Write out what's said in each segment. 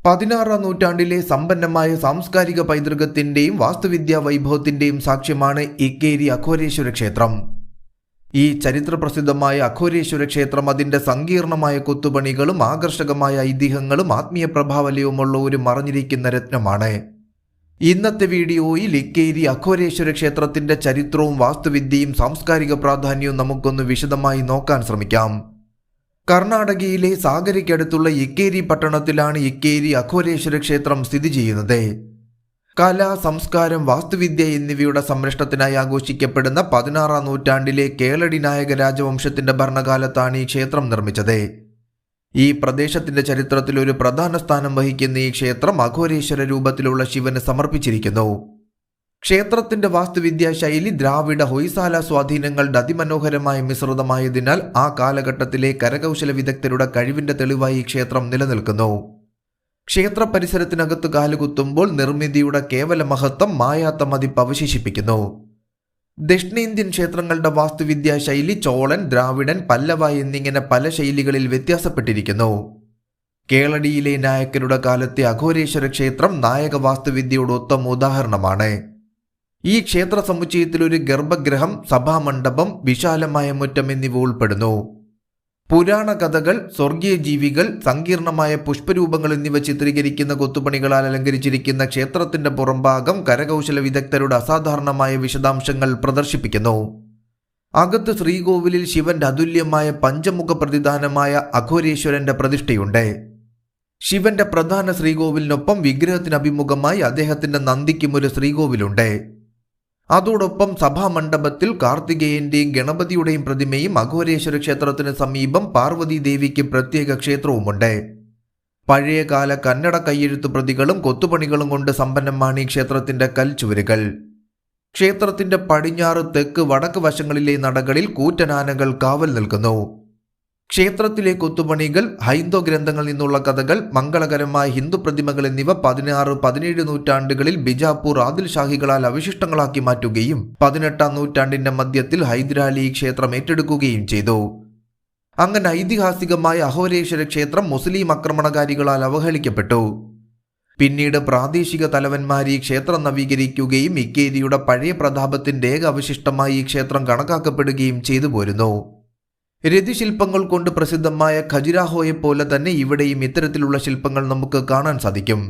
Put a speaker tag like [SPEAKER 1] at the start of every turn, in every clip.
[SPEAKER 1] 16ാം നൂറ്റാണ്ടിലെ സമ്പന്നമായ സാംസ്കാരിക പൈതൃകത്തിന്റെയും വാസ്തുവിദ്യാ വൈഭവത്തിന്റെയും സാക്ഷ്യമാണ് ഇക്കേരി അഘോരേശ്വര ക്ഷേത്രം. ഈ ചരിത്രപ്രസിദ്ധമായ അഘോരേശ്വര ക്ഷേത്രം അതിന്റെ സങ്കീർണമായ കൊത്തുപണികളും ആകർഷകമായ ഐതിഹ്യങ്ങളും ആത്മീയ പ്രഭാവലയവുമുള്ള ഒരു മറഞ്ഞിരിക്കുന്ന രത്നമാണ്. ഇന്നത്തെ വീഡിയോയിൽ ഇക്കേരി അഘോരേശ്വര ക്ഷേത്രത്തിന്റെ ചരിത്രവും വാസ്തുവിദ്യയും സാംസ്കാരിക പ്രാധാന്യവും നമുക്കൊന്ന് വിശദമായി നോക്കാൻ ശ്രമിക്കാം. കർണാടകയിലെ സാഗരയ്ക്കടുത്തുള്ള ഇക്കേരി പട്ടണത്തിലാണ് ഇക്കേരി അഘോരേശ്വര ക്ഷേത്രം സ്ഥിതി ചെയ്യുന്നത്. കല, സംസ്കാരം, വാസ്തുവിദ്യ എന്നിവയുടെ സംരക്ഷണത്തിനായി ആഘോഷിക്കപ്പെടുന്ന 16ാം നൂറ്റാണ്ടിലെ കേളടി നായക രാജവംശത്തിന്റെ ഭരണകാലത്താണ് ഈ ക്ഷേത്രം നിർമ്മിച്ചത്. ഈ പ്രദേശത്തിന്റെ ചരിത്രത്തിൽ ഒരു പ്രധാന സ്ഥാനം വഹിക്കുന്ന ഈ ക്ഷേത്രം അഘോരേശ്വര രൂപത്തിലുള്ള ശിവന് സമർപ്പിച്ചിരിക്കുന്നു. ക്ഷേത്രത്തിന്റെ വാസ്തുവിദ്യാ ശൈലി ദ്രാവിഡ ഹൊയ്സാല സ്വാധീനങ്ങളുടെ അതിമനോഹരമായ മിശ്രിതമായതിനാൽ ആ കാലഘട്ടത്തിലെ കരകൗശല വിദഗ്ധരുടെ കഴിവിന്റെ തെളിവായി ഈ ക്ഷേത്രം നിലനിൽക്കുന്നു. ക്ഷേത്ര പരിസരത്തിനകത്ത് കാലുകുത്തുമ്പോൾ നിർമ്മിതിയുടെ കേവല മഹത്വം മായാത്ത മതിപ്പ് അവശേഷിപ്പിക്കുന്നു. ദക്ഷിണേന്ത്യൻ ക്ഷേത്രങ്ങളുടെ വാസ്തുവിദ്യാ ശൈലി ചോളൻ, ദ്രാവിഡൻ, പല്ലവ എന്നിങ്ങനെ പല ശൈലികളിൽ വ്യത്യാസപ്പെട്ടിരിക്കുന്നു. കേളടിയിലെ നായക്കരുടെ കാലത്തെ അഘോരേശ്വര ക്ഷേത്രം നായക വാസ്തുവിദ്യയുടെ ഉത്തമ ഉദാഹരണമാണ്. ഈ ക്ഷേത്ര സമുച്ചയത്തിൽ ഒരു ഗർഭഗൃഹം, സഭാമണ്ഡപം, വിശാലമായ മുറ്റം എന്നിവ ഉൾപ്പെടുന്നു. പുരാണ കഥകൾ, സ്വർഗീയ ജീവികൾ, സങ്കീർണമായ പുഷ്പരൂപങ്ങൾ എന്നിവ ചിത്രീകരിക്കുന്ന കൊത്തുപണികളാൽ അലങ്കരിച്ചിരിക്കുന്ന ക്ഷേത്രത്തിന്റെ പുറംഭാഗം കരകൗശല വിദഗ്ധരുടെ അസാധാരണമായ വിശദാംശങ്ങൾ പ്രദർശിപ്പിക്കുന്നു. അകത്ത് ശ്രീകോവിലിൽ ശിവന്റെ അതുല്യമായ പഞ്ചമുഖ പ്രതിദാനമായ അഘോരേശ്വരന്റെ പ്രതിഷ്ഠയുണ്ട്. ശിവന്റെ പ്രധാന ശ്രീകോവിലിനൊപ്പം വിഗ്രഹത്തിന് അഭിമുഖമായി അദ്ദേഹത്തിന്റെ നന്ദിക്കും ഒരു ശ്രീകോവിലുണ്ട്. അതോടൊപ്പം സഭാമണ്ഡപത്തിൽ കാർത്തികേയന്റെയും ഗണപതിയുടെയും പ്രതിമയും, അഘോരേശ്വര ക്ഷേത്രത്തിന് സമീപം പാർവതി ദേവിക്ക് പ്രത്യേക ക്ഷേത്രവുമുണ്ട്. പഴയകാല കന്നഡ കയ്യെഴുത്തു പ്രതികളും കൊത്തുപണികളും കൊണ്ട് സമ്പന്നമാണ് ഈ ക്ഷേത്രത്തിന്റെ കൽച്ചുവരുകൾ. ക്ഷേത്രത്തിന്റെ പടിഞ്ഞാറ്, തെക്ക്, വടക്ക് വശങ്ങളിലെ നടകളിൽ കൂറ്റനാനകൾ കാവൽ നിൽക്കുന്നു. ക്ഷേത്രത്തിലെ കൊത്തുപണികൾ, ഹൈന്ദവ ഗ്രന്ഥങ്ങളിൽ നിന്നുള്ള കഥകൾ, മംഗളകരമായ ഹിന്ദു പ്രതിമകൾ എന്നിവ 16-17 നൂറ്റാണ്ടുകളിൽ ബിജാപൂർ ആദിൽ ഷാഹികളാൽ അവശിഷ്ടങ്ങളാക്കി മാറ്റുകയും 18ാം നൂറ്റാണ്ടിന്റെ മധ്യത്തിൽ ഹൈദരാലി ക്ഷേത്രം ഏറ്റെടുക്കുകയും ചെയ്തു. അങ്ങനെ ഐതിഹാസികമായ അഘോരേശ്വര ക്ഷേത്രം മുസ്ലിം ആക്രമണകാരികളാൽ അവഹേളിക്കപ്പെട്ടു. പിന്നീട് പ്രാദേശിക തലവന്മാർ ഈ ക്ഷേത്രം നവീകരിക്കുകയും ഇക്കേരിയുടെ പഴയ പ്രതാപത്തിന്റെ ഏക അവശിഷ്ടമായി ഈ ക്ഷേത്രം കണക്കാക്കപ്പെടുകയും ചെയ്തു പോരുന്നു. രതിശില്പങ്ങൾ കൊണ്ട് പ്രസിദ്ധമായ ഖജുരാഹോയെ പോലെ തന്നെ ഇവിടെയും ഇത്തരത്തിലുള്ള ശില്പങ്ങൾ നമുക്ക് കാണാൻ സാധിക്കും.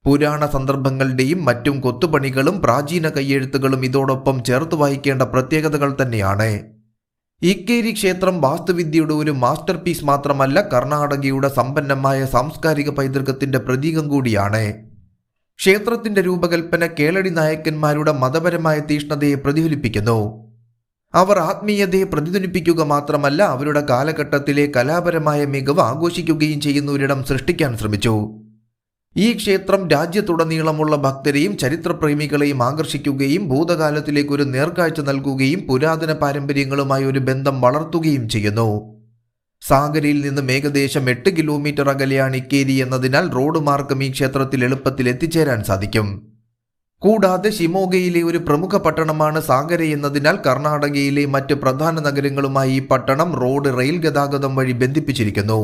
[SPEAKER 1] പുരാണ സന്ദർഭങ്ങളുടെയും മറ്റും കൊത്തുപണികളും പ്രാചീന കയ്യെഴുത്തുകളും ഇതോടൊപ്പം ചേർത്ത് വായിക്കേണ്ട പ്രത്യേകതകൾ തന്നെയാണ്. ഇക്കേരി ക്ഷേത്രം വാസ്തുവിദ്യയുടെ ഒരു മാസ്റ്റർ പീസ് മാത്രമല്ല, കർണാടകയുടെ സമ്പന്നമായ സാംസ്കാരിക പൈതൃകത്തിന്റെ പ്രതീകം കൂടിയാണ്. ക്ഷേത്രത്തിന്റെ രൂപകൽപ്പന കേളടി നായക്കന്മാരുടെ മതപരമായ തീഷ്ണതയെ പ്രതിഫലിപ്പിക്കുന്നു. അവർ ആത്മീയതയെ പ്രതിധ്വനിപ്പിക്കുക മാത്രമല്ല, അവരുടെ കാലഘട്ടത്തിലെ കലാപരമായ മികവ് ആഘോഷിക്കുകയും ചെയ്യുന്ന ഒരിടം സൃഷ്ടിക്കാൻ ശ്രമിച്ചു. ഈ ക്ഷേത്രം രാജ്യത്തുടനീളമുള്ള ഭക്തരെയും ചരിത്രപ്രേമികളെയും ആകർഷിക്കുകയും ഭൂതകാലത്തിലേക്ക് ഒരു നേർക്കാഴ്ച നൽകുകയും പുരാതന പാരമ്പര്യങ്ങളുമായി ഒരു ബന്ധം വളർത്തുകയും ചെയ്യുന്നു. സാഗരയിൽ നിന്നും ഏകദേശം 8 കിലോമീറ്റർ അകലെയാണ് ഇക്കേരി എന്നതിനാൽ റോഡ് മാർഗം ഈ ക്ഷേത്രത്തിൽ എളുപ്പത്തിൽ എത്തിച്ചേരാൻ സാധിക്കും. കൂടാതെ ഷിമോഗയിലെ ഒരു പ്രമുഖ പട്ടണമാണ് സാഗര എന്നതിനാൽ കർണാടകയിലെ മറ്റ് പ്രധാന നഗരങ്ങളുമായി ഈ പട്ടണം റോഡ്, റെയിൽ ഗതാഗതം വഴി ബന്ധിപ്പിച്ചിരിക്കുന്നു.